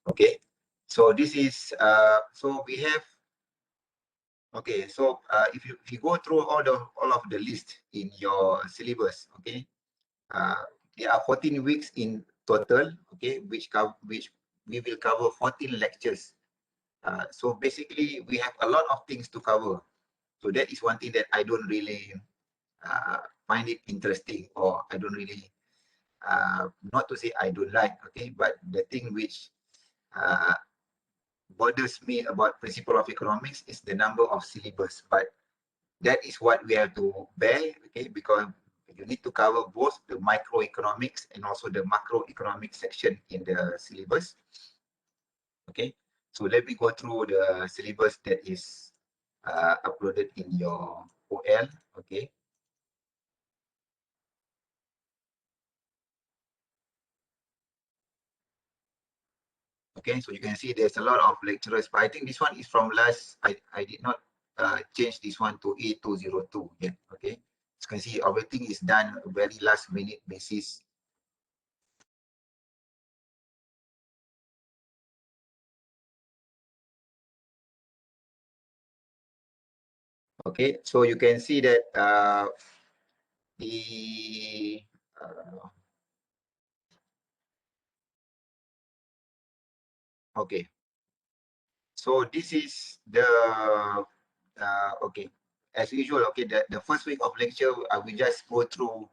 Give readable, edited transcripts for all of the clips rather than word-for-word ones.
Okay, so this is so we have. Okay, so if you go through all of the list in your syllabus, okay, there are 14 weeks in total, okay, which we will cover 14 lectures. So basically, we have a lot of things to cover. So that is one thing that I don't really find it interesting, or I don't really, not to say I don't like, okay, but the thing which uh, bothers me about principle of economics is the number of syllabus. But that is what we have to bear, okay, because you need to cover both the microeconomics and also the macroeconomic section in the syllabus. Okay, so let me go through the syllabus that is uploaded in your OL. Okay, okay, so you can see there's a lot of lecturers, but I think this one is from last. I did not change this one to A202 yet. Okay, as you can see, everything is done very last minute basis. Okay, so you can see that the okay, so this is the okay, as usual. Okay, the first week of lecture, we just go through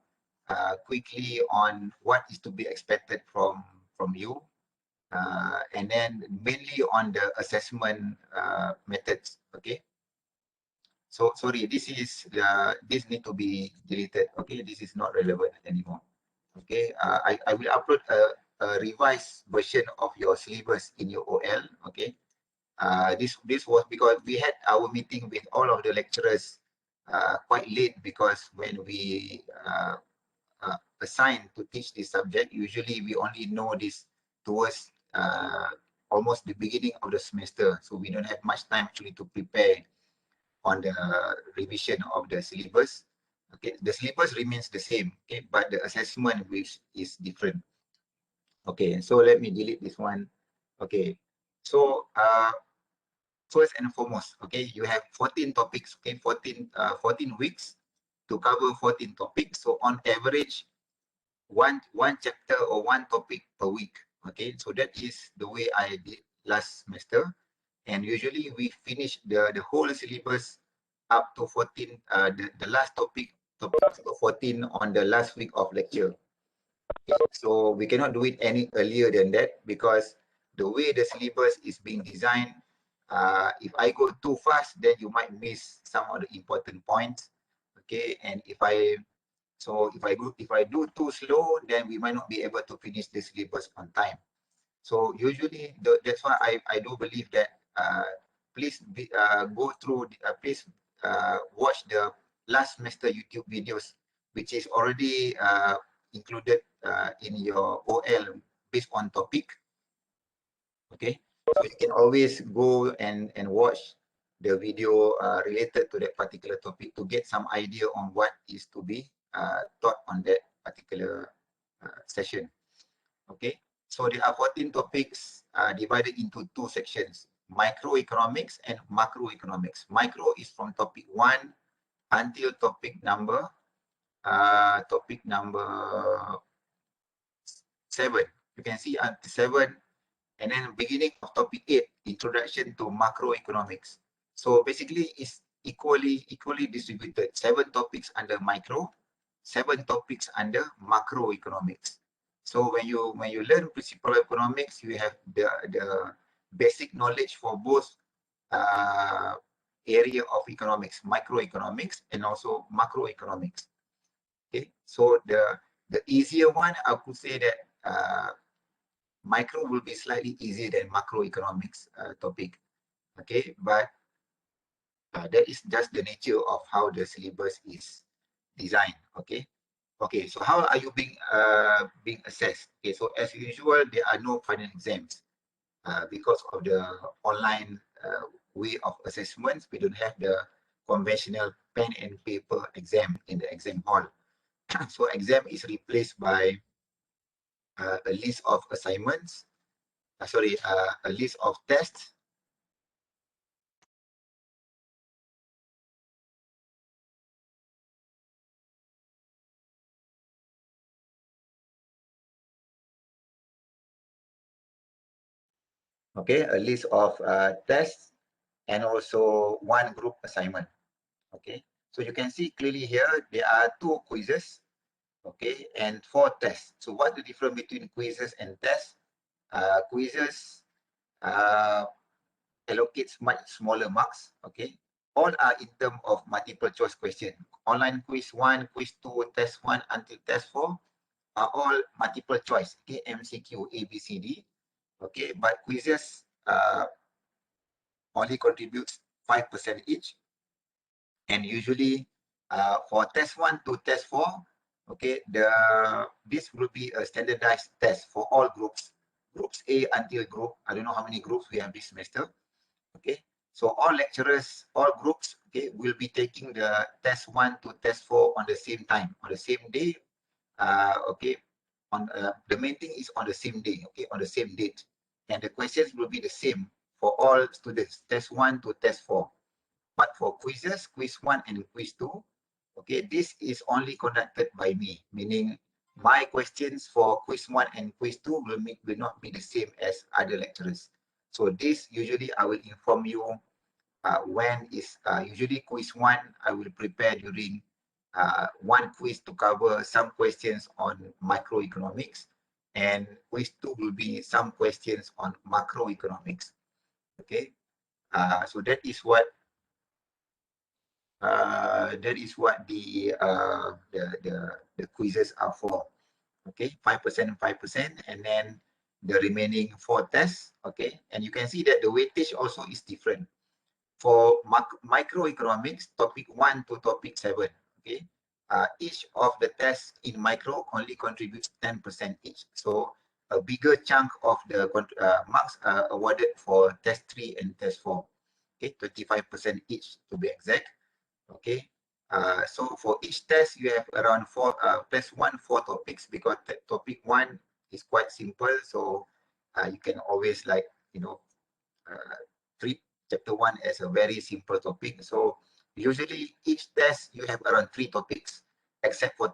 quickly on what is to be expected from you, and then mainly on the assessment methods. Okay, so sorry, this is this need to be deleted. Okay, this is not relevant anymore. Okay, I will upload a revised version of your syllabus in your OL. Okay, this was because we had our meeting with all of the lecturers quite late, because when we assigned to teach this subject, usually we only know this towards almost the beginning of the semester, so we don't have much time actually to prepare on the revision of the syllabus. Okay, the syllabus remains the same, okay, but the assessment which is different. Okay, so let me delete this one. Okay, so first and foremost, okay, you have 14 topics, okay, 14 weeks to cover 14 topics. So on average, one chapter or one topic per week. Okay, so that is the way I did last semester. And usually we finish the whole syllabus up to 14, the last topic 14 on the last week of lecture. Okay, so we cannot do it any earlier than that, because the way the syllabus is being designed, if I go too fast, then you might miss some of the important points. Okay, and if I do too slow, then we might not be able to finish the syllabus on time. So usually that's why I do believe that please go through, please watch the last semester YouTube videos, which is already included in your OL based on topic. Okay, so you can always go and watch the video related to that particular topic to get some idea on what is to be taught on that particular session. Okay, so there are 14 topics divided into two sections: microeconomics and macroeconomics. Micro is from topic 1 until topic number 7. You can see until 7, and then beginning of topic 8, introduction to macroeconomics. So basically it's equally distributed: 7 topics under micro, 7 topics under macroeconomics. So when you learn principle of economics, you have the basic knowledge for both area of economics, microeconomics and also macroeconomics. Okay, so the easier one, I could say that micro will be slightly easier than macroeconomics topic. Okay, but that is just the nature of how the syllabus is designed. Okay, okay. So how are you being assessed? Okay, so as usual, there are no final exams because of the online way of assessments. We don't have the conventional pen and paper exam in the exam hall. So exam is replaced by a list of assignments. a list of tests. Okay, a list of tests and also one group assignment. Okay, so you can see clearly here there are 2 quizzes, okay, and 4 tests. So what's the difference between quizzes and tests? Quizzes allocates much smaller marks, okay. All are in terms of multiple choice question. Online quiz 1, quiz 2, test 1 until test 4 are all multiple choice, okay, MCQ, A, B, C, D, okay. But quizzes only contributes 5% each. And usually for test 1 to test 4, okay, this will be a standardized test for all groups. Groups A until group, I don't know how many groups we have this semester. Okay, so all lecturers, all groups, okay, will be taking the test 1 to test 4 on the same time, on the same day. Okay, on the main thing is on the same day, okay, on the same date, and the questions will be the same for all students, test 1 to test 4. But for quizzes, quiz 1 and quiz 2, okay, this is only conducted by me, meaning my questions for quiz 1 and quiz 2 will not be the same as other lecturers. So this usually I will inform you when is usually quiz 1, I will prepare during one quiz to cover some questions on microeconomics, and quiz 2 will be some questions on macroeconomics. Okay, so that is what the quizzes are for. Okay, 5% and 5%, and then the remaining 4 tests. Okay, and you can see that the weightage also is different. For microeconomics, topic 1 to topic 7, okay, each of the tests in micro only contributes 10% each. So a bigger chunk of the marks are awarded for test 3 and test 4. Okay, 25% each to be exact. Okay, so for each test you have around test 1, 4 topics, because topic 1 is quite simple. So you can always, like, uh, treat chapter 1 as a very simple topic. So usually each test you have around 3 topics, except for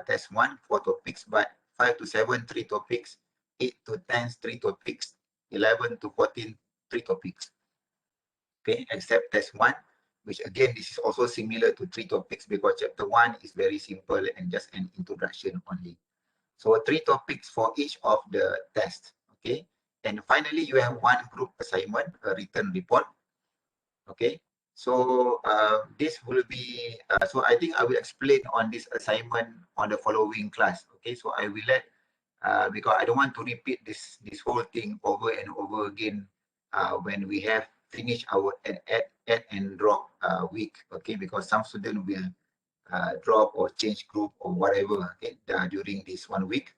test 1, 4 topics, but 5 to 7, 3 topics, 8 to 10, 3 topics, 11 to 14, 3 topics. Okay, except test 1, which again, this is also similar to 3 topics, because chapter 1 is very simple and just an introduction only. So 3 topics for each of the tests. Okay, and finally you have one group assignment, a written report. Okay, so this will be so I think I will explain on this assignment on the following class. Okay, so I will let because I don't want to repeat this whole thing over and over again when we have finished our add and drop week. Okay, because some students will drop or change group or whatever, okay, during this 1 week.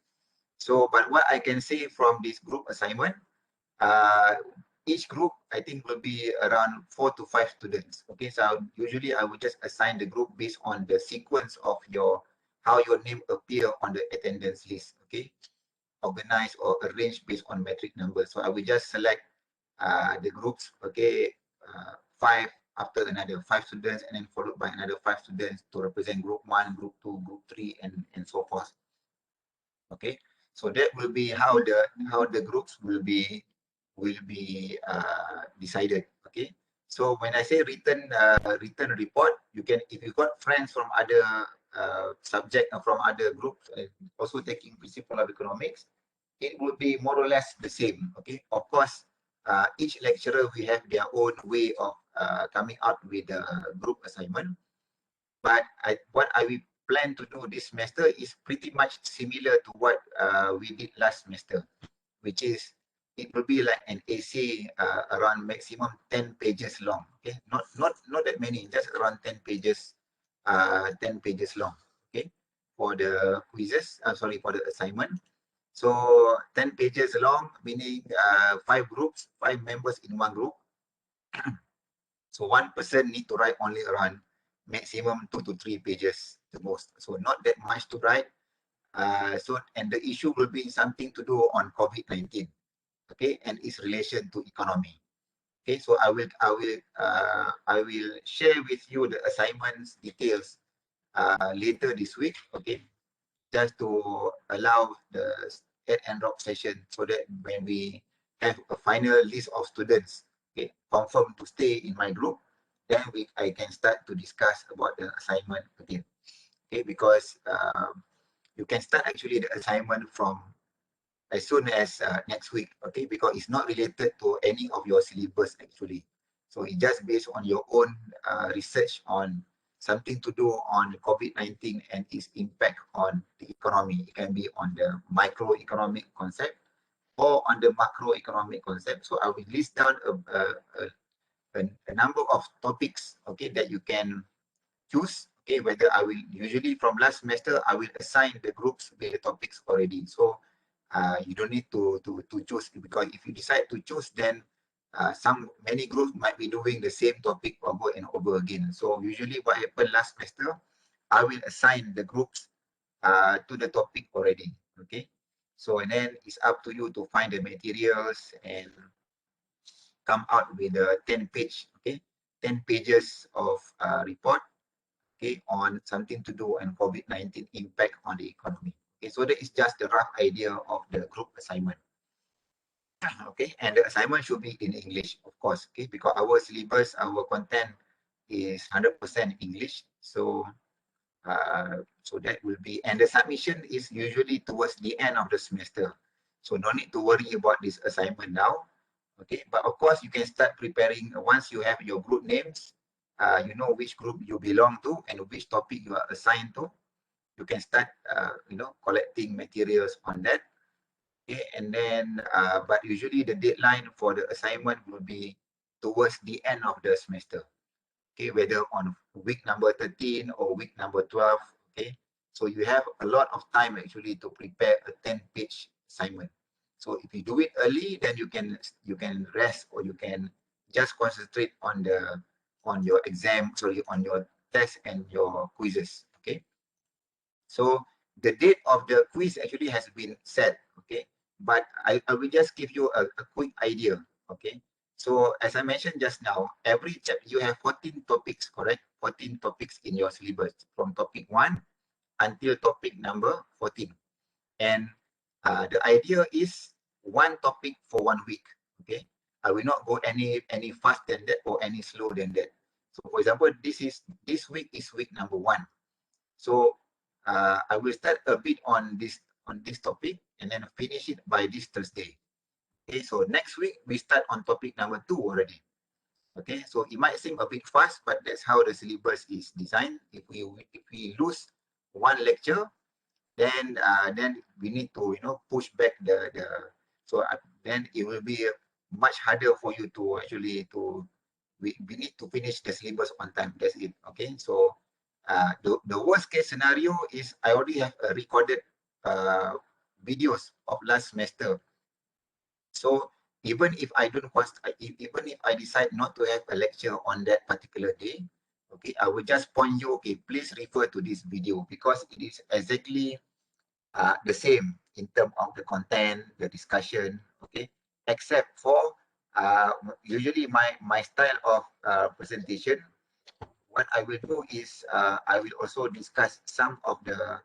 So, but what I can say from this group assignment, uh, each group I think will be around 4 to 5 students. Okay, so usually I would just assign the group based on the sequence of how your name appear on the attendance list. Okay, organized or arranged based on metric numbers. So I will just select the groups. Okay, 5 after another 5 students, and then followed by another 5 students to represent group 1, group 2, group 3, and so forth. Okay, so that will be how the groups will be decided. Okay, so when I say written report, you can, if you got friends from other subject or from other groups also taking principle of economics, it will be more or less the same. Okay, of course, each lecturer will have their own way of coming out with the group assignment. But what I will plan to do this semester is pretty much similar to what we did last semester, which is it will be like an essay around maximum 10 pages long. Okay, not that many, just around 10 pages, 10 pages long. Okay, for the quizzes, sorry, for the assignment. So 10 pages long, meaning 5 groups, 5 members in one group. So one person need to write only around maximum 2 to 3 pages the most. So not that much to write. And the issue will be something to do on COVID-19. okay, and its relation to economy. Okay, so I will share with you the assignments details later this week. Okay, just to allow the add and drop session, so that when we have a final list of students, okay, confirmed to stay in my group, then I can start to discuss about the assignment again. Okay, because you can start actually the assignment from as soon as next week, okay, because it's not related to any of your syllabus actually. So it's just based on your own research on something to do on COVID-19 and its impact on the economy. It can be on the microeconomic concept or on the macroeconomic concept. So I will list down a number of topics, okay, that you can choose. Okay, whether I will usually from last semester I will assign the groups with the topics already. So you don't need to choose, because if you decide to choose, then many groups might be doing the same topic over and over again. So usually what happened last semester, I will assign the groups to the topic already. Okay, so and then it's up to you to find the materials and come out with a 10-page, okay, 10 pages of report, okay, on something to do and COVID-19 impact on the economy. Okay, so that is just the rough idea of the group assignment. Okay, and the assignment should be in English, of course, okay, because our syllabus, our content is 100% English. So that will be, and the submission is usually towards the end of the semester. So no need to worry about this assignment now. Okay, but of course you can start preparing once you have your group names. You know which group you belong to and which topic you are assigned to. You can start, collecting materials on that. Okay, and then, but usually the deadline for the assignment will be towards the end of the semester. Okay, whether on week number 13 or week number 12. Okay, so you have a lot of time actually to prepare a 10-page assignment. So if you do it early, then you can rest, or you can just concentrate on your exam, sorry, on your test and your quizzes. Okay, so the date of the quiz actually has been set. Okay, but I will just give you a quick idea. Okay, so as I mentioned just now, every chapter you have 14 topics, correct? 14 topics in your syllabus from topic 1 until topic number 14. And the idea is one topic for 1 week. Okay, I will not go any fast than that or any slow than that. So for example, this week is week number 1. So I will start a bit on this topic and then finish it by this Thursday. Okay, so next week we start on topic number 2 already. Okay, so it might seem a bit fast, but that's how the syllabus is designed. If we lose one lecture, then we need to push back the so then it will be much harder for you to actually we need to finish the syllabus on time. That's it. Okay, so the worst case scenario is I already have a recorded videos of last semester. So even if I don't even if I decide not to have a lecture on that particular day, okay, I will just point you, okay, please refer to this video, because it is exactly the same in terms of the content, the discussion, okay, except for usually my style of presentation. What I will do is I will also discuss some of the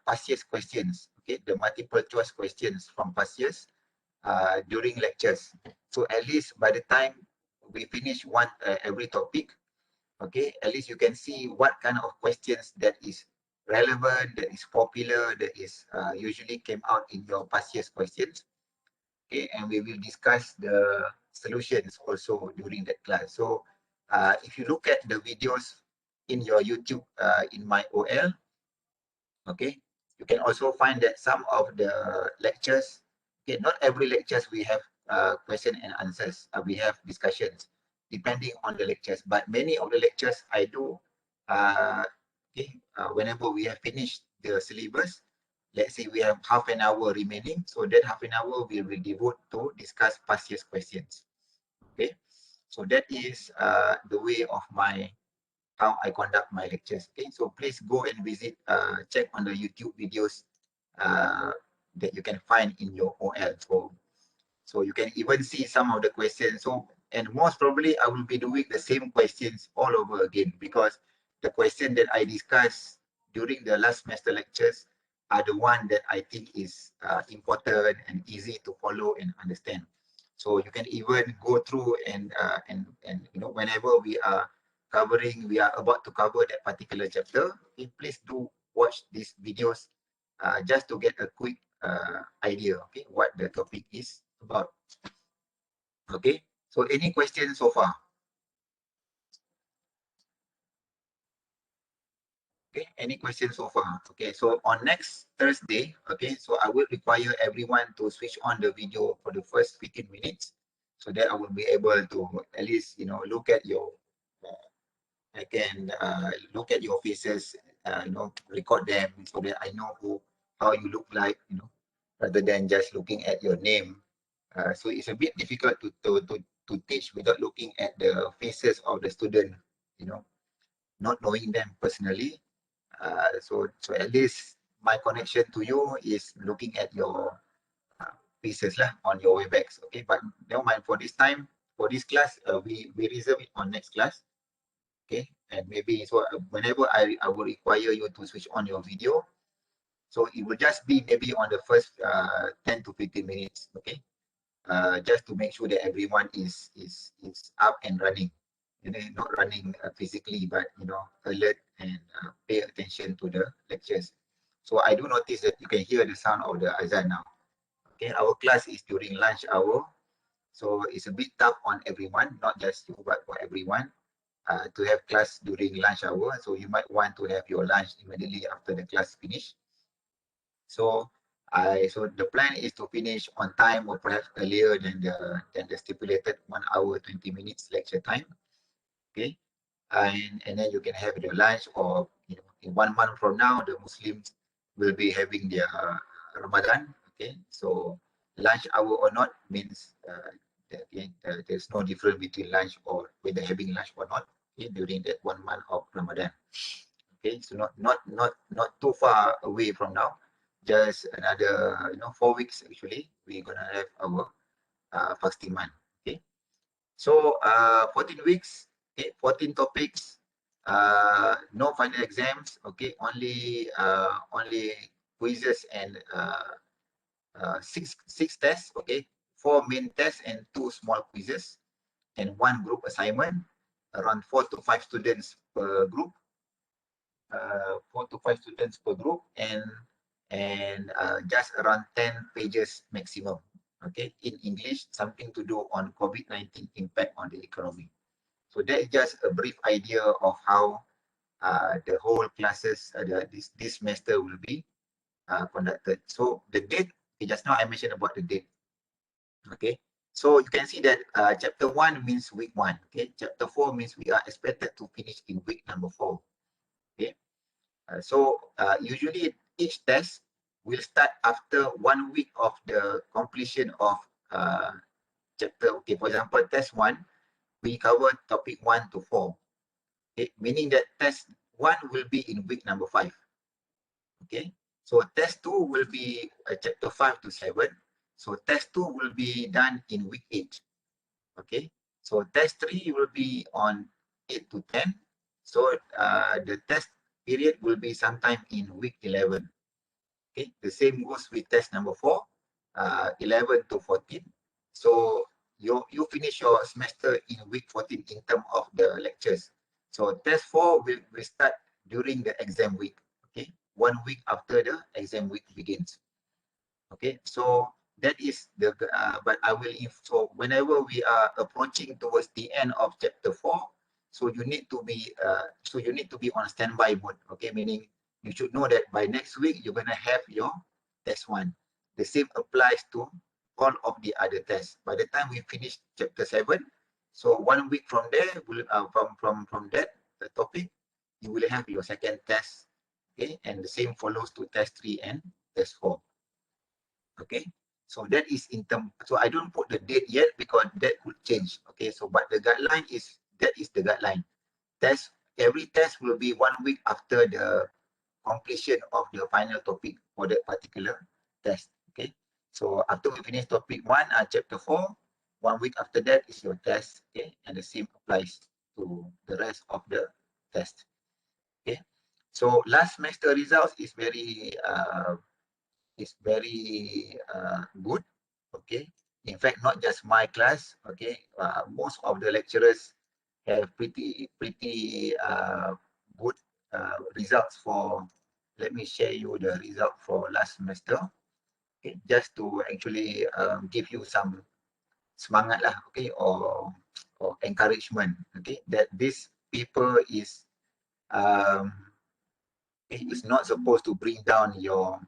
past year's questions, okay, the multiple choice questions from past years during lectures. So at least by the time we finish every topic, okay, at least you can see what kind of questions that is relevant, that is popular, that is usually came out in your past year's questions. Okay, and we will discuss the solutions also during that class. So if you look at the videos in your YouTube, in my OL, okay, you can also find that some of the lectures, okay, not every lectures we have question and answers, we have discussions depending on the lectures, but many of the lectures I do, okay, whenever we have finished the syllabus, let's say we have half an hour remaining, so that half an hour we will devote to discuss past year's questions. Okay, so that is the way of how I conduct my lectures. Okay, so please go and visit, check on the YouTube videos that you can find in your OL. So you can even see some of the questions. So, and most probably I will be doing the same questions all over again, because the question that I discussed during the last semester lectures are the one that I think is important and easy to follow and understand. So you can even go through and you know, whenever we are about to cover that particular chapter, okay, please do watch these videos just to get a quick idea, okay, what the topic is about. Okay, so any questions so far? Okay, any questions so far? Okay, so on next Thursday, okay, so I will require everyone to switch on the video for the first 15 minutes so that I will be able to at least, you know, look at your, I can look at your faces, you know, record them so that I know how you look like, you know, rather than just looking at your name. So it's a bit difficult to teach without looking at the faces of the student, you know, not knowing them personally. So at least my connection to you is looking at your faces lah on your Webex. Okay, but never mind for this time, for this class, we reserve it on next class. Okay, and maybe so whenever I will require you to switch on your video, so it will just be maybe on the first 10 to 15 minutes. Okay, just to make sure that everyone is up and running, you know, not running physically, but you know, alert and pay attention to the lectures. So I do notice that you can hear the sound of the azan now. Okay, our class is during lunch hour, so it's a bit tough on everyone, not just you, but for everyone to have class during lunch hour. So you might want to have your lunch immediately after the class finish. So so the plan is to finish on time or perhaps earlier than the stipulated 1 hour 20 minutes lecture time. Okay, and then you can have your lunch, or you know, in 1 month from now the Muslims will be having their Ramadan. Okay, so lunch hour or not means there's no difference between lunch or whether having lunch or not, okay, during that 1 month of Ramadan. Okay, so not too far away from now, just another 4 weeks actually we're gonna have our fasting month. Okay, so 14 weeks, okay, 14 topics, no final exams, okay, only quizzes and six tests, okay, 4 main tests and 2 small quizzes and 1 group assignment, around 4 to 5 students per group, 4 to 5 students per group, and just around 10 pages maximum, okay, in English, something to do on COVID-19 impact on the economy. So that is just a brief idea of how the whole classes this semester will be conducted. So the date, okay, just now I mentioned about the date. Okay, so you can see that chapter 1 means week 1. Okay, chapter 4 means we are expected to finish in week number 4. Okay, so usually each test will start after 1 week of the completion of chapter. Okay, for example, test 1, we cover topic 1 to 4. Okay, meaning that test 1 will be in week number 5. Okay, so test 2 will be chapter 5 to 7. So test 2 will be done in week 8. Okay, so test 3 will be on 8 to 10. So the test period will be sometime in week 11. Okay, the same goes with test number 4, 11 to 14. So you finish your semester in week 14 in terms of the lectures. So test 4 will start during the exam week. Okay, 1 week after the exam week begins. Okay, so that is the but I will so whenever we are approaching towards the end of chapter 4, so you need to be on standby mode. Okay, meaning you should know that by next week you're gonna have your test 1. The same applies to all of the other tests. By the time we finish chapter 7, so 1 week from there will from that the topic, you will have your second test. Okay, and the same follows to test 3 and test 4. Okay, so that is in term. So I don't put the date yet because that could change. Okay, so but the guideline is that is the guideline. Every test will be 1 week after the completion of the final topic for that particular test. Okay, So after we finish topic 1, chapter 4, 1 week after that is your test, okay? And the same applies to the rest of the test, okay? So last semester results is very good, okay? In fact, not just my class, okay? Most of the lecturers have pretty good results for. Let me share you the result for last semester. Okay, just to actually give you some semangat lah, okay, or encouragement, okay, that this paper is not supposed to bring down your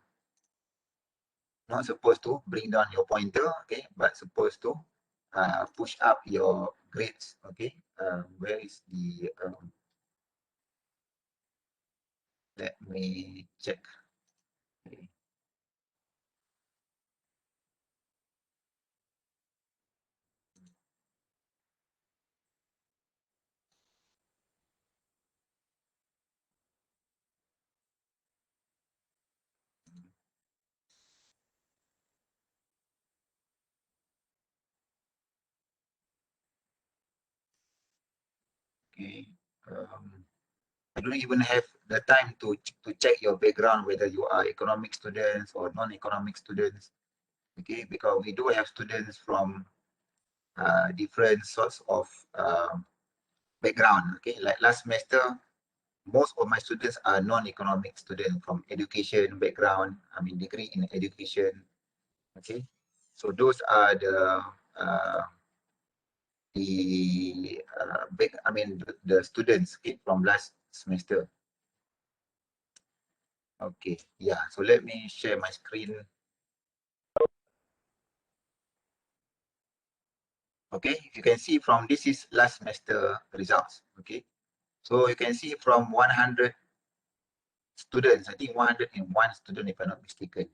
pointer, okay, but supposed to push up your grades, okay. Where is the let me check. Okay. Okay. I don't even have the time to check your background, whether you are economic students or non-economic students. Okay, because we do have students from different sorts of background. Okay, like last semester, most of my students are non-economic students from education background. I mean, degree in education. Okay, so those are uh, the students, okay, from last semester. Okay, yeah. So let me share my screen. Okay, you can see from this is last semester results. Okay, so you can see from 100 students, I think 101 students if I'm not mistaken.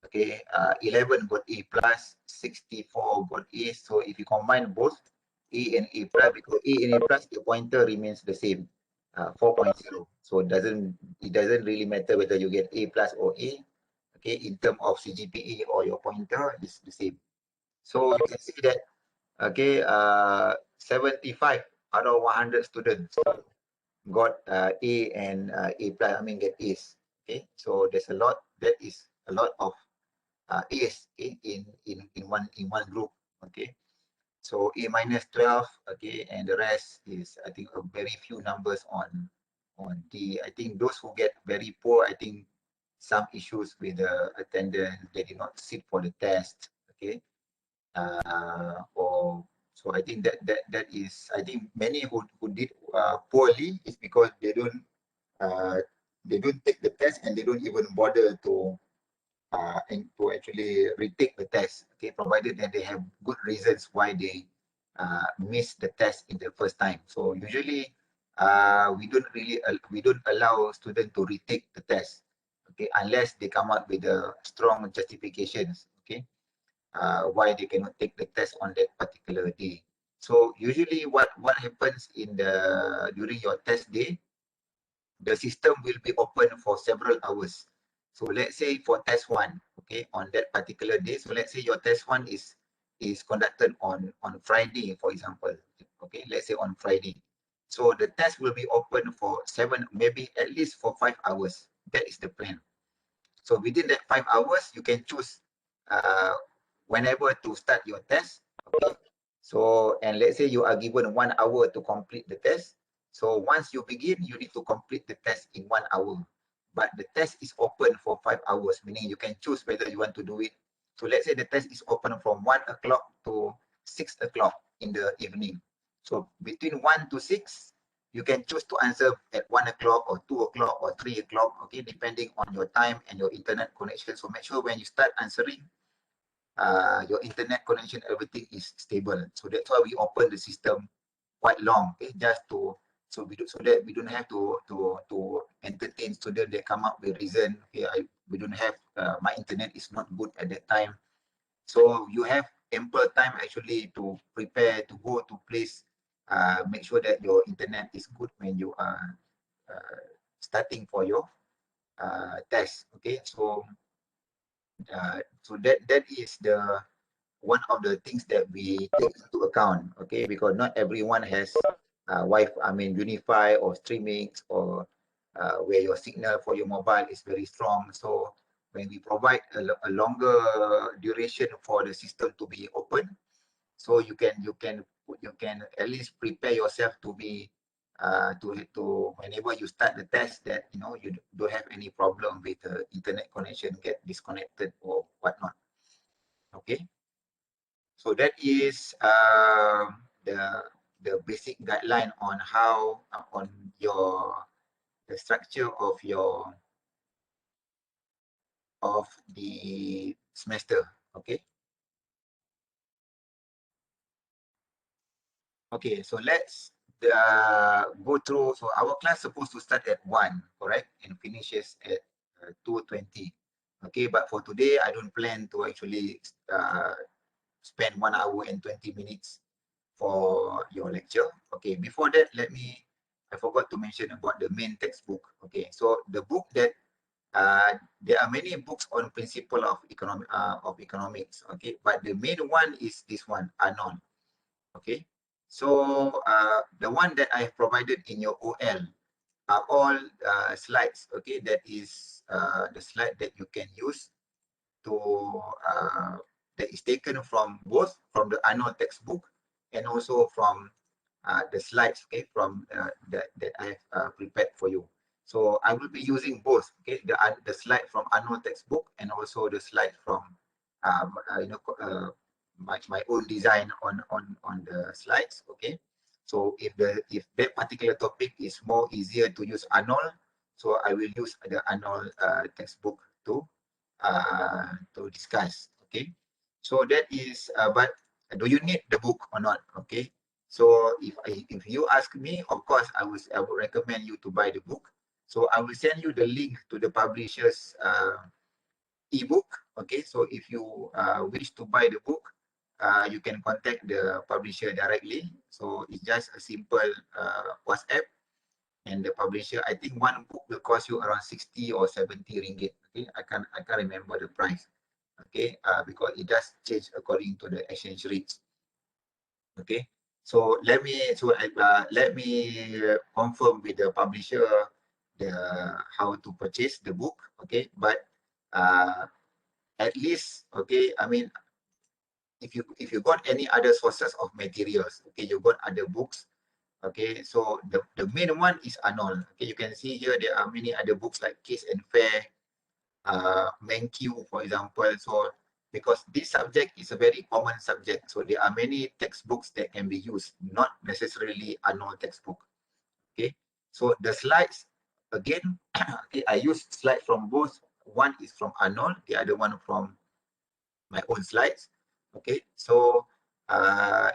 Okay, 11 got A plus, 64 got A. So if you combine both A and A plus, because A and A plus, the pointer remains the same, 4.0. So it doesn't really matter whether you get A plus or A. Okay, in terms of CGPA or your pointer, it's the same. So you can see that, okay, 75 out of 100 students got A and A plus, I mean get A's. Okay, so there's a lot, that is a lot of A's in one group. Okay, so A minus 12, okay, and the rest is, I think, a very few numbers on D. I think those who get very poor, I think some issues with the attendance, they did not sit for the test. Okay, or so I think that is, I think many who did poorly is because uh, they don't take the test, and they don't even bother and to actually retake the test. Okay, provided that they have good reasons why they missed the test in the first time. So usually we don't allow students to retake the test. Okay, unless they come up with a strong justifications. Okay, why they cannot take the test on that particular day. So usually what happens during your test day, the system will be open for several hours. So let's say for test 1, okay, on that particular day, so let's say your test 1 is conducted on Friday, for example. Okay, let's say on Friday. So the test will be open for 7, maybe at least for 5 hours. That is the plan. So within that 5 hours, you can choose uh, whenever to start your test. Okay. So, and let's say you are given 1 hour to complete the test. So once you begin, you need to complete the test in 1 hour. But the test is open for 5 hours, meaning you can choose whether you want to do it. So let's say the test is open from 1 o'clock to 6 o'clock in the evening. So between 1 to 6, you can choose to answer at 1 o'clock or 2 o'clock or 3 o'clock, okay, depending on your time and your internet connection. So make sure when you start answering, your internet connection, everything is stable. So that's why we open the system quite long, okay, just to so that we don't have to entertain students that come up with reason. Okay, we don't have my internet is not good at that time. So you have ample time actually to prepare to go to place. Make sure that your internet is good when you are starting for your test. Okay, so So that is the one of the things that we take into account, okay, because not everyone has Wi-Fi, I mean Wi-Fi or streaming, or where your signal for your mobile is very strong. So when we provide a longer duration for the system to be open, so you can at least prepare yourself to be to whenever you start the test, that you don't have any problem with the internet connection get disconnected or whatnot. Okay, so that is the basic guideline on how on your the structure of the semester. Okay. Okay, so let's go through. So our class supposed to start at 1, correct? And finishes at 2:20. Okay, but for today, I don't plan to actually spend 1 hour and 20 minutes for your lecture. Okay, before that, I forgot to mention about the main textbook. Okay, so the book that, there are many books on principle of economics. Okay, but the main one is this one, Arnold. Okay, so the one that I have provided in your OL are all slides. Okay, that is the slide that you can use to that is taken from both from the Arnold textbook and also from the slides, okay, from that I have prepared for you. So I will be using both, okay, the slide from Arnold textbook and also the slide from um, uh, you know my own design on the slides. Okay, so if that particular topic is more easier to use Arnold, so I will use the Arnold textbook to discuss. Okay, so that is but do you need the book or not? Okay, so if you ask me, of course I would recommend you to buy the book. So I will send you the link to the publisher's ebook. Okay, so if you wish to buy the book, you can contact the publisher directly. So it's just a simple WhatsApp, and the publisher, I think one book will cost you around 60 or 70 ringgit. Okay, I can't remember the price. Okay, because it does change according to the exchange rates. Okay, so let me confirm with the publisher the how to purchase the book. Okay, but uh, at least, okay, I mean, if you got any other sources of materials, okay, you got other books. Okay, so the main one is Arnold. Okay, you can see here there are many other books like Case and Fair, MenQ, for example. So because this subject is a very common subject, so there are many textbooks that can be used, not necessarily Arnold textbook. Okay, so the slides again, okay, I use slides from both. One is from Arnold, the other one from my own slides. Okay, so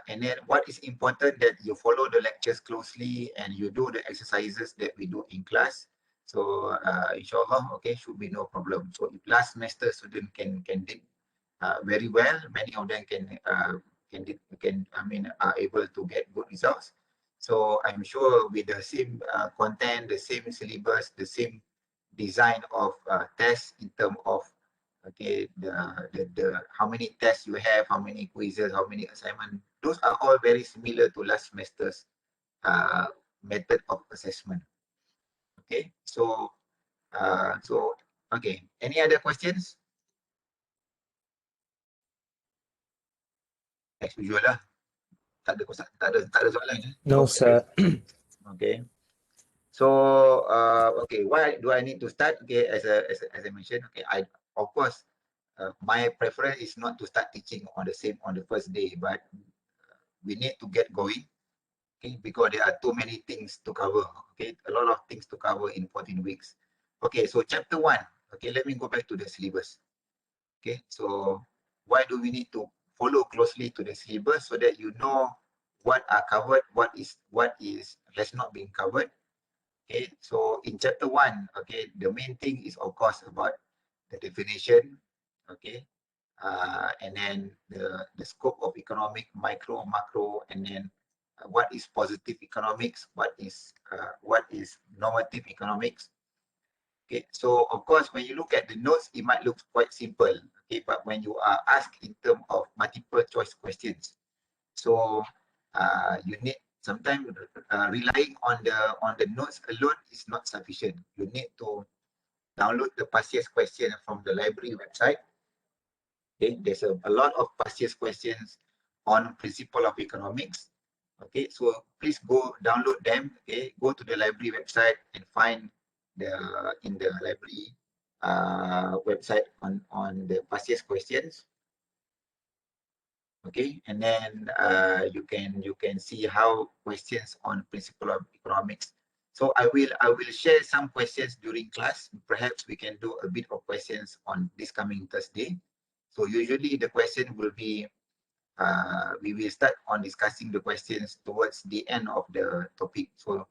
and then what is important that you follow the lectures closely and you do the exercises that we do in class. So inshallah, okay, should be no problem. So if last semester student can did very well, many of them can I mean are able to get good results. So I'm sure with the same content, the same syllabus, the same design of tests in terms of, okay, the how many tests you have, how many quizzes, how many assignments, those are all very similar to last semester's uh, method of assessment. Okay, so okay, any other questions? As usual lah, tak ada soalan. No, sir. Okay, so okay, why do I need to start? Okay, as I mentioned, okay, I of course my preference is not to start teaching on the first day, but we need to get going. Okay, because there are too many things to cover. Okay, a lot of things to cover in 14 weeks. Okay, so chapter 1. Okay, let me go back to the syllabus. Okay, so why do we need to follow closely to the syllabus so that you know what are covered, what is has not been covered. Okay, so in chapter 1, okay, the main thing is of course about the definition. Okay, and then the scope of economic, micro, macro, and then what is positive economics, what is normative economics. Okay, so of course, when you look at the notes, it might look quite simple. Okay, but when you are asked in terms of multiple choice questions, so you need sometimes relying on the notes alone is not sufficient. You need to download the past year's question from the library website. Okay, there's a lot of past year's questions on principle of economics. Okay, so please go download them. Okay, go to the library website and find the in the library website on the past year's questions. Okay, and then you can see how questions on principle of economics. So I will share some questions during class. Perhaps we can do a bit of questions on this coming Thursday. So usually the question will be, we will start on discussing the questions towards the end of the topic. So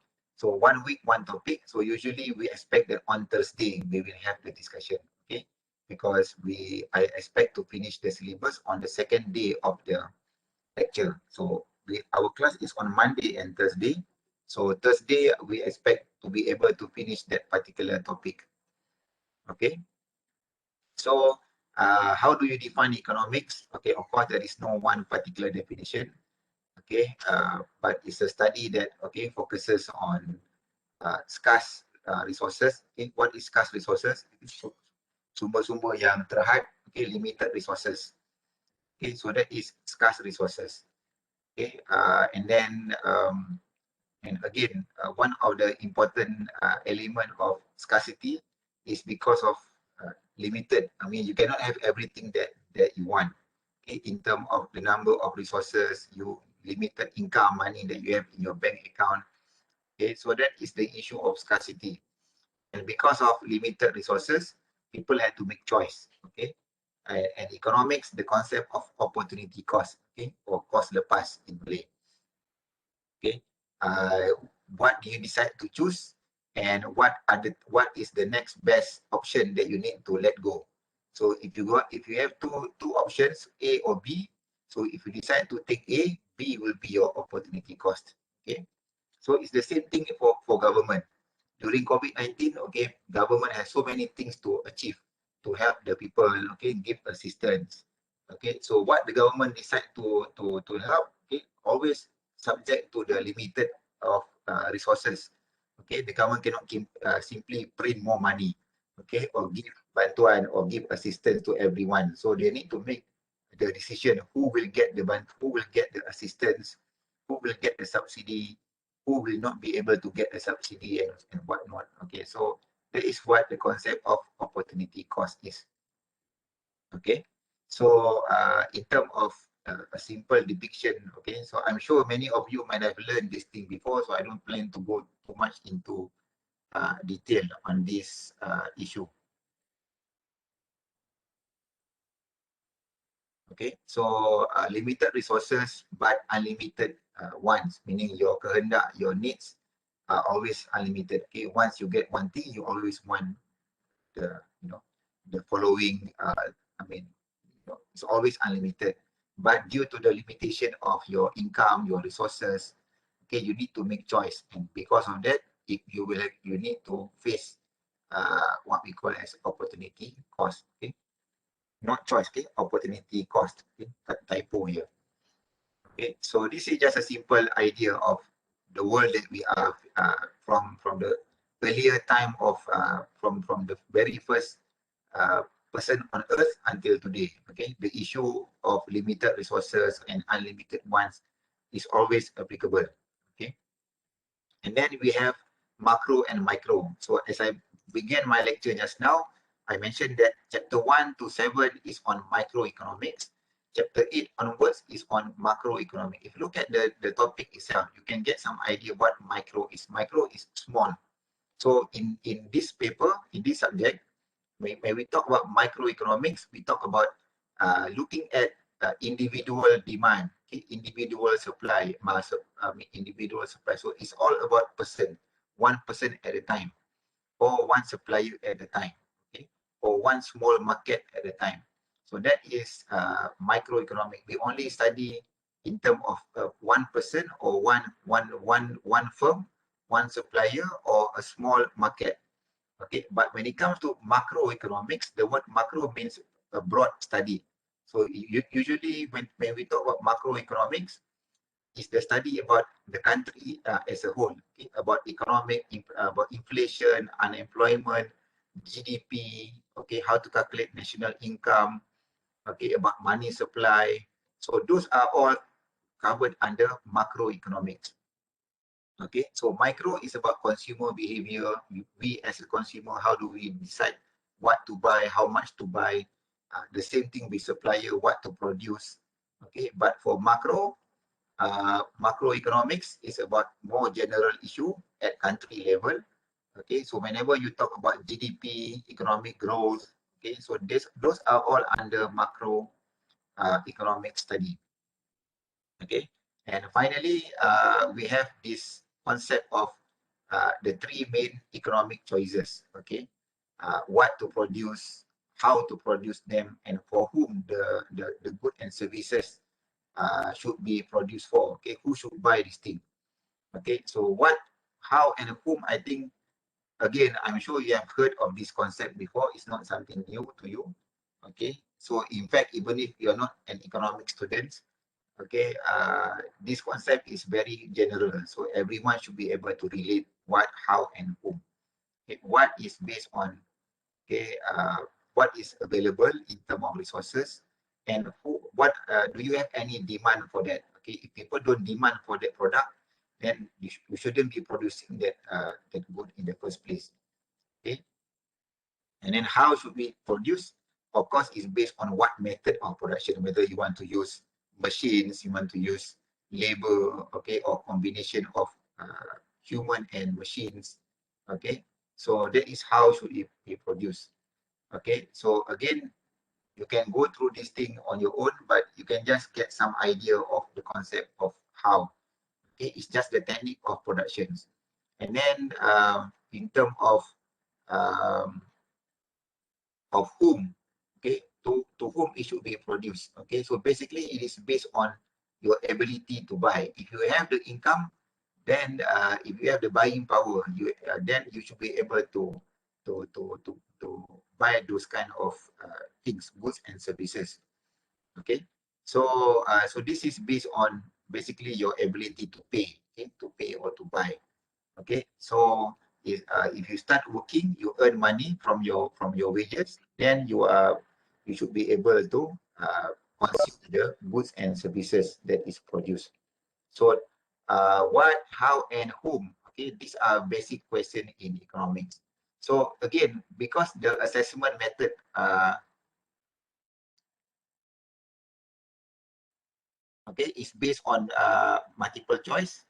1 week, one topic. So usually we expect that on Thursday, we will have the discussion, okay? Because I expect to finish the syllabus on the second day of the lecture. So our class is on Monday and Thursday. So Thursday, we expect to be able to finish that particular topic, okay? So how do you define economics? Okay, of course, there is no one particular definition. Okay, but it's a study that focuses on scarce resources. Okay, what is scarce resources? Sumber-sumber yang terhad. Okay, limited resources. Okay, so that is scarce resources. Okay, and then and again, one of the important element of scarcity is because of limited. I mean, you cannot have everything that you want. Okay, in terms of the number of resources, you limited income, money that you have in your bank account. Okay, so that is the issue of scarcity. And because of limited resources, people had to make choice. Okay, and economics, the concept of opportunity cost. Okay, or cost lepas in Malay. Okay, what do you decide to choose, and what is the next best option that you need to let go? So if you have two options, A or B, so if you decide to take A, B will be your opportunity cost. Okay, so it's the same thing for government. During COVID-19, okay, government has so many things to achieve to help the people, okay, give assistance. Okay, so what the government decide to help, okay, always subject to the limited of resources. Okay, the government cannot simply print more money, okay, or give bantuan or give assistance to everyone. So they need to make the decision who will get who will get the assistance, who will get the subsidy, who will not be able to get a subsidy and whatnot. Okay, so that is what the concept of opportunity cost is. Okay, so in terms of a simple depiction, okay, so I'm sure many of you might have learned this thing before, so I don't plan to go too much into detail on this issue. Okay, so limited resources but unlimited wants, meaning your kehendak, your needs are always unlimited. Okay, once you get one thing, you always want the the following. I mean, it's always unlimited. But due to the limitation of your income, your resources, okay, you need to make choice, and because of that, if you need to face what we call as opportunity cost. Okay, not choice. Okay, opportunity cost. Okay, typo here. Okay, so this is just a simple idea of the world that we are from the earlier time of from the very first person on earth until today. Okay, the issue of limited resources and unlimited ones is always applicable. Okay, and then we have macro and micro. So as I began my lecture just now, I mentioned that chapter 1 to 7 is on microeconomics. Chapter 8 onwards is on macroeconomics. If you look at the topic itself, you can get some idea what micro is. Micro is small. So in this paper, in this subject, when we talk about microeconomics, we talk about looking at individual demand, okay? Individual supply, individual supply. So it's all about one person at a time, or one supplier at a time, okay? Or one small market at a time. So that is microeconomic. We only study in terms of one person or one firm, one supplier, or a small market. Okay, but when it comes to macroeconomics, the word macro means a broad study. So usually when we talk about macroeconomics, is the study about the country as a whole, okay? About about inflation, unemployment, GDP, okay, how to calculate national income, okay, about money supply. So those are all covered under macroeconomics. Okay, so micro is about consumer behavior. We as a consumer, how do we decide what to buy, how much to buy? The same thing with supplier, what to produce. Okay, but for macroeconomics is about more general issue at country level. Okay, so whenever you talk about GDP, economic growth, okay, so those are all under macro economic study. Okay, and finally, we have this concept of the three main economic choices. Okay, what to produce, how to produce them, and for whom the good and services should be produced for. Okay, who should buy this thing? Okay, so what, how, and whom, I think, again, I'm sure you have heard of this concept before. It's not something new to you. Okay, so in fact, even if you're not an economic student, okay, this concept is very general. So everyone should be able to relate what, how, and whom. Okay, what is based on, okay, what is available in terms of resources, and who, what do you have any demand for that? Okay, if people don't demand for that product, then you shouldn't be producing that good in the first place. Okay, and then how should we produce? Of course, it's based on what method of production, whether you want to use machines, you want to use labor, okay, or combination of human and machines. Okay, so that is how should it be produced. Okay, so again, you can go through this thing on your own, but you can just get some idea of the concept of how. Okay, it's just the technique of productions. And then in terms um, of whom, okay, to whom it should be produced. Okay, so basically it is based on your ability to buy. If you have the income, then if you have the buying power, then you should be able to buy those kind of things, goods and services. Okay, so this is based on basically your ability to pay, okay, to pay or to buy. Okay, so if you start working, you earn money from your wages, then you should be able to consume the goods and services that is produced. So what, how, and whom, okay, these are basic questions in economics. So again, because the assessment method okay, is based on multiple choice,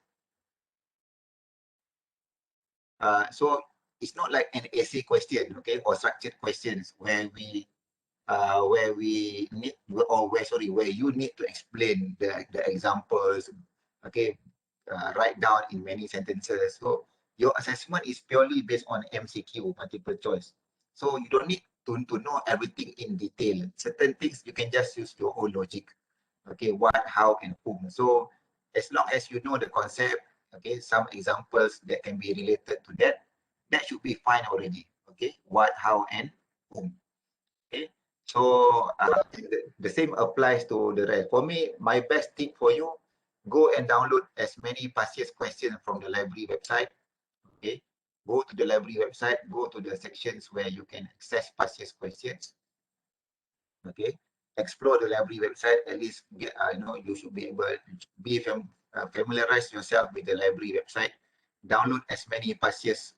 so it's not like an essay question, okay, or structured questions where we need, or where you need to explain the examples, okay, write down in many sentences. So your assessment is purely based on MCQ, multiple choice. So you don't need to know everything in detail. Certain things you can just use your own logic. Okay, what, how, and whom. So as long as you know the concept, okay, some examples that can be related to that, that should be fine already. Okay, what, how, and whom. Okay, so the same applies to the rest. For me, my best tip for you, go and download as many past year's questions from the library website. Okay, go to the library website, go to the sections where you can access past year's questions. Okay, explore the library website. At least get, you should be able to familiarize yourself with the library website. Download as many past year's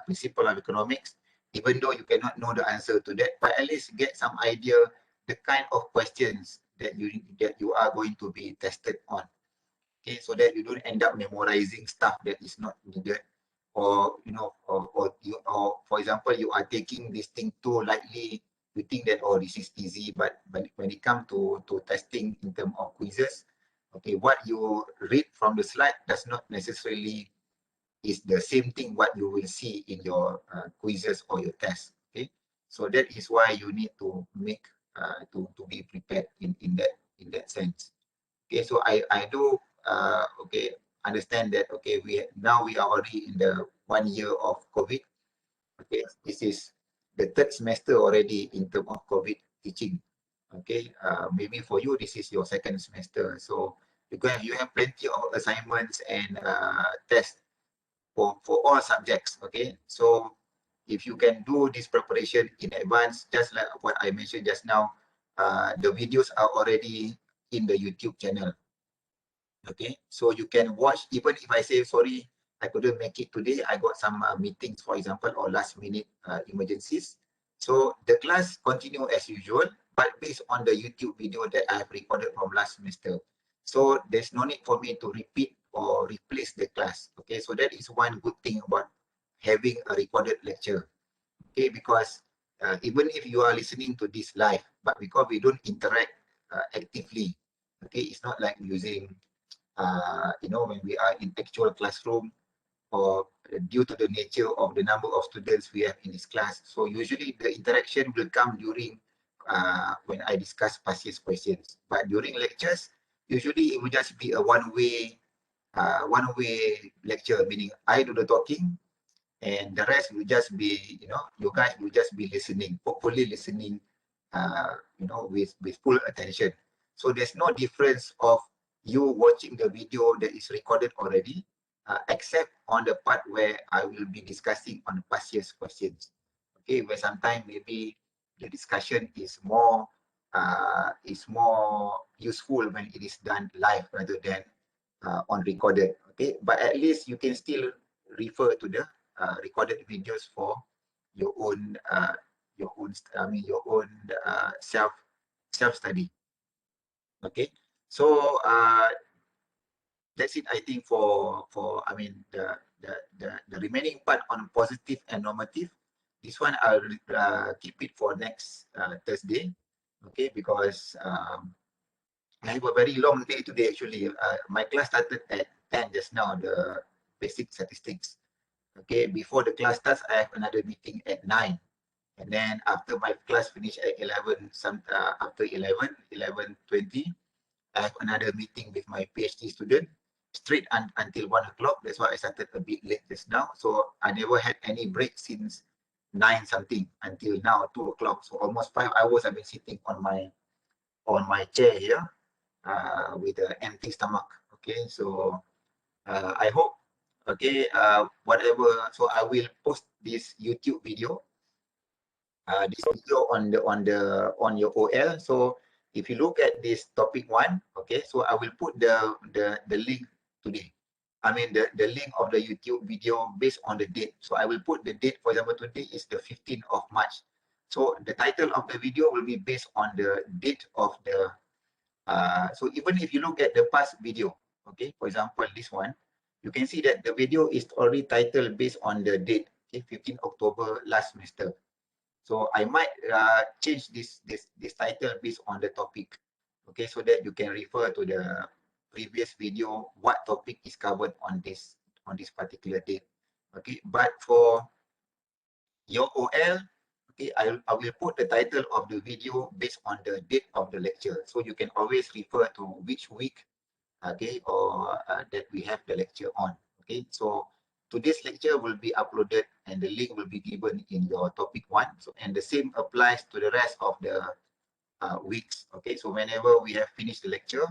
principle of economics, even though you cannot know the answer to that, but at least get some idea the kind of questions that you are going to be tested on. Okay, so that you don't end up memorizing stuff that is not needed, or or for example, you are taking this thing too lightly. You think that, oh, this is easy, but when it comes to testing in terms of quizzes, okay, what you read from the slide does not necessarily is the same thing what you will see in your quizzes or your tests. Okay, so that is why you need to make to be prepared in that sense. Okay, so I do okay understand that. Okay, we are already in the 1 year of COVID. Okay, this is the third semester already in terms of COVID teaching. Okay, maybe for you this is your second semester, so because you have plenty of assignments and tests for all subjects. Okay, so if you can do this preparation in advance, just like what I mentioned just now, the videos are already in the YouTube channel. Okay, so you can watch, even if I say, sorry, I couldn't make it today, I got some meetings, for example, or last minute emergencies. So the class continue as usual, but based on the YouTube video that I have recorded from last semester. So there's no need for me to repeat or replace the class. Okay, so that is one good thing about having a recorded lecture. Okay, because even if you are listening to this live, but because we don't interact actively, okay, it's not like using when we are in actual classroom, or due to the nature of the number of students we have in this class. So usually the interaction will come during when I discuss past year's questions. But during lectures, usually it will just be a one-way lecture, meaning I do the talking, and the rest will just be, you guys will just be listening, hopefully listening, with full attention. So there's no difference of you watching the video that is recorded already, except on the part where I will be discussing on past year's questions. Okay, where sometimes maybe the discussion is more useful when it is done live rather than on recorded. Okay, but at least you can still refer to the recorded videos for your own self study. Okay, so that's it, I think, for the remaining part on positive and normative. This one I'll keep it for next Thursday. Okay, because I have a very long day today actually. My class started at 10 just now, the basic statistics. Okay, before the class starts, I have another meeting at 9. And then after my class finish at 11, after 11:20, I have another meeting with my PhD student straight until 1 o'clock. That's why I started a bit late just now. So I never had any break since 9 something until now, 2 o'clock. So almost 5 hours I've been sitting on my chair here with an empty stomach. Okay, so I hope, okay, whatever, so I will post this YouTube video, this video on your OL. So if you look at this topic 1, okay, so I will put the link today. I mean the link of the YouTube video based on the date. So I will put the date, for example, today is the 15th of March. So the title of the video will be based on the date of the so even if you look at the past video, okay, for example, this one, you can see that the video is already titled based on the date, okay, 15 October last semester. So I might change this title based on the topic, okay, so that you can refer to the previous video, what topic is covered on this particular date, okay. But for your OL, okay, I will put the title of the video based on the date of the lecture, so you can always refer to which week, okay, or that we have the lecture on. Okay, so today's lecture will be uploaded and the link will be given in your topic 1. So, and the same applies to the rest of the weeks. Okay, so whenever we have finished the lecture,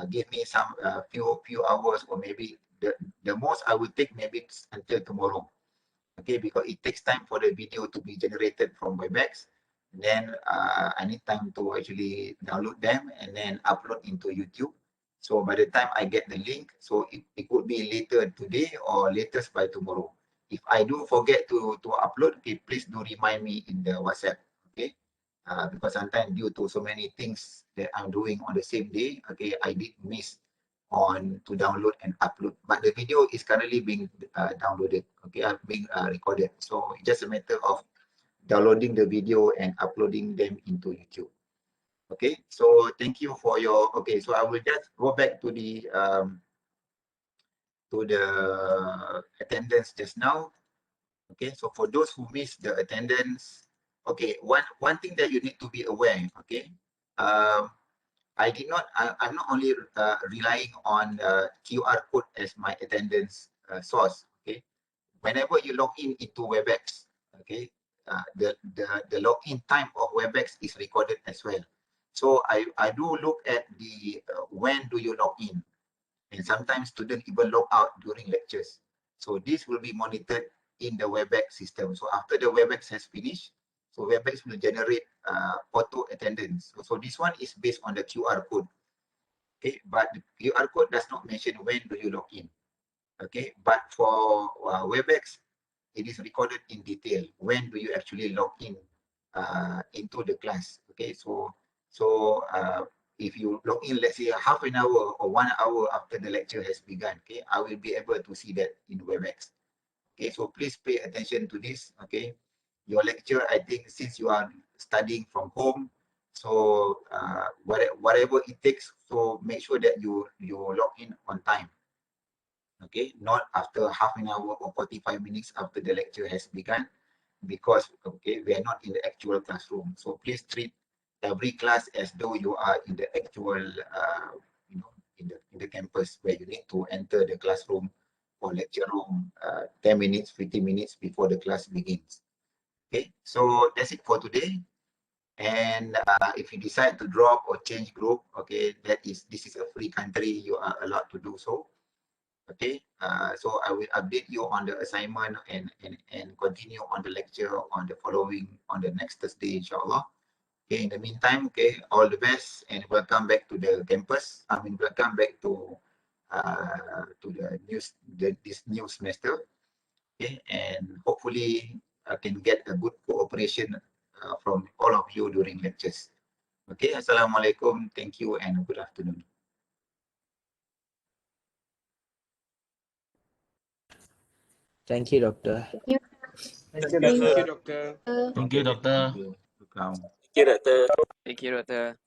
give me some few hours, or maybe the most I will take maybe until tomorrow. Okay, because it takes time for the video to be generated from Webex. And then I need time to actually download them and then upload into YouTube. So by the time I get the link, so it could be later today or latest by tomorrow. If I do forget to upload, okay, please do remind me in the WhatsApp. Okay, because sometimes due to so many things that I'm doing on the same day, okay, I did miss on to download and upload, but the video is currently being downloaded, okay, being recorded. So it's just a matter of downloading the video and uploading them into YouTube. Okay, so thank you for your, okay, so I will just go back to the attendance just now. Okay, so for those who missed the attendance, okay, one thing that you need to be aware, okay, I'm not only relying on QR code as my attendance source. Okay, whenever you log in into Webex, Okay, the login time of WebEx is recorded as well. So I do look at the when do you log in, and sometimes students even log out during lectures. So this will be monitored in the WebEx system. So after the WebEx has finished, so WebEx will generate auto attendance. So this one is based on the QR code. Okay, but the QR code does not mention when do you log in. Okay, but for WebEx, it is recorded in detail. When do you actually log in into the class? Okay, so if you log in, let's say half an hour or 1 hour after the lecture has begun, okay, I will be able to see that in WebEx. Okay, so please pay attention to this. Okay, your lecture, I think, since you are studying from home, so whatever it takes, so make sure that you log in on time. Okay, not after half an hour or 45 minutes after the lecture has begun, because okay, we are not in the actual classroom. So please treat every class as though you are in the actual in the campus, where you need to enter the classroom or lecture room 10 minutes, 15 minutes before the class begins. Okay, so that's it for today. And if you decide to drop or change group, okay, this is a free country, you are allowed to do so. Okay, so I will update you on the assignment and continue on the lecture on the next Thursday, inshallah. Okay, in the meantime, okay, all the best and welcome back to the campus. I mean, welcome back to this new semester. Okay, and hopefully I can get a good cooperation from all of you during lectures. Okay, Assalamualaikum. Thank you and good afternoon. Thank you, Doctor. Thank you. Thank you, Thank Doctor. you, Doctor. Thank you, Doctor. Thank you. Welcome. Thank you, Doctor. Thank you, Doctor.